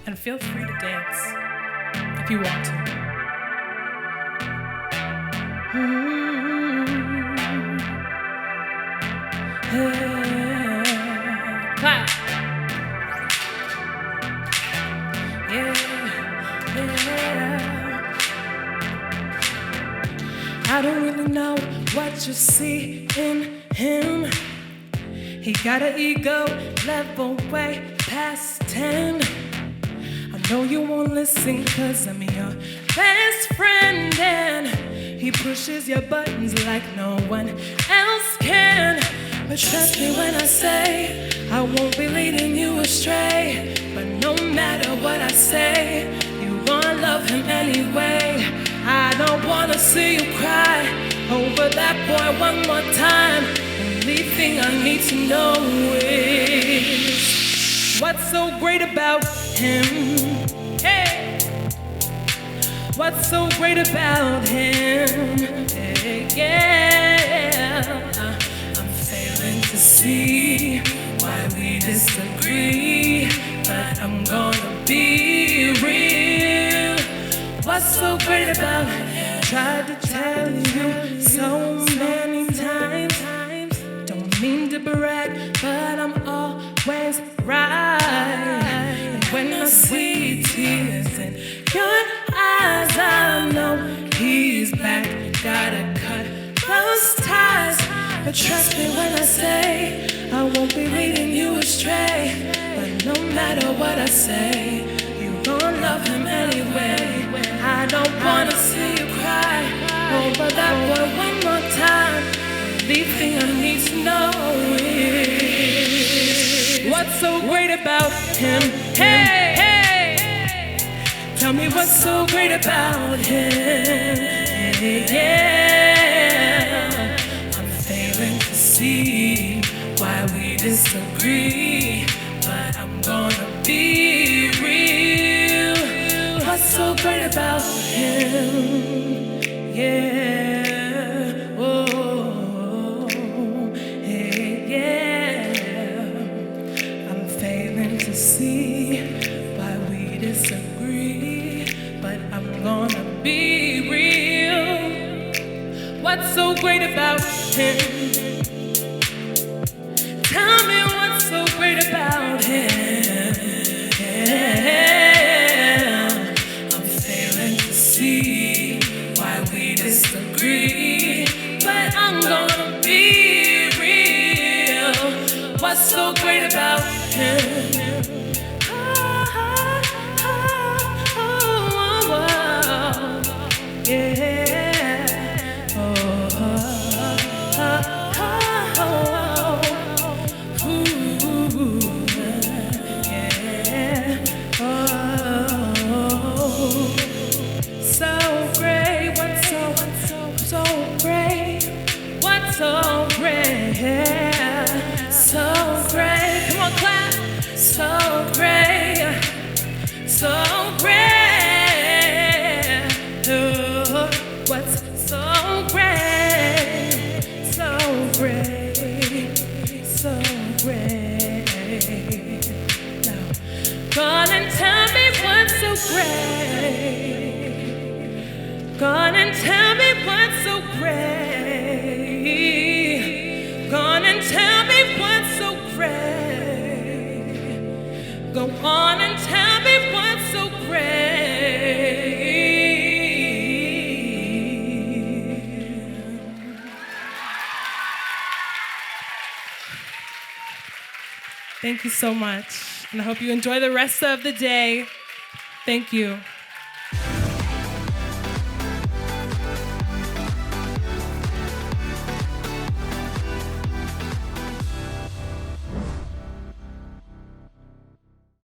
And feel free to dance if you want to. Clap. Yeah. I don't really know what you see in him. He got an ego level way past 10. I know you won't listen cause I'm your best friend, and he pushes your buttons like no one else can. But trust me when I say I won't be leading you astray. But no matter what I say, you gonna love him anyway. I don't wanna see you cry over that boy one more time. Only thing I need to know is what's so great about him? Hey, what's so great about him? Hey, yeah, I'm failing to see why we disagree, but I'm gonna be real. What's so great about him? Tried to tell you so many times. Don't mean to brag, but I'm always right. And when I see tears in your eyes, I know he's back. Gotta cut those ties. But trust me when I say I won't be leading you astray. But no matter what I say, you gon' love him anyway. I don't wanna see you cry over that boy one more time. The thing I need to know is what's so great about him? Hey, hey, tell me what's so great about him? Yeah, I'm failing to see why we disagree, but I'm gonna be real. What's so great about him? Yeah, oh, hey, yeah. I'm failing to see why we disagree, but I'm gonna be real. What's so great about him? Tell me what's so great about him? Yeah, I'm failing to see why we disagree, but I'm gonna be real. What's so great about him? Yeah. So great, what's so great? What's so great? So great, come on, clap. So great, so great. Oh, what's so great? So great, so great. Now, come and tell me what's so great. Gone and tell me what's so great. Gone and tell me what's so great. Go on and tell me what's so great. Thank you so much. And I hope you enjoy the rest of the day. Thank you.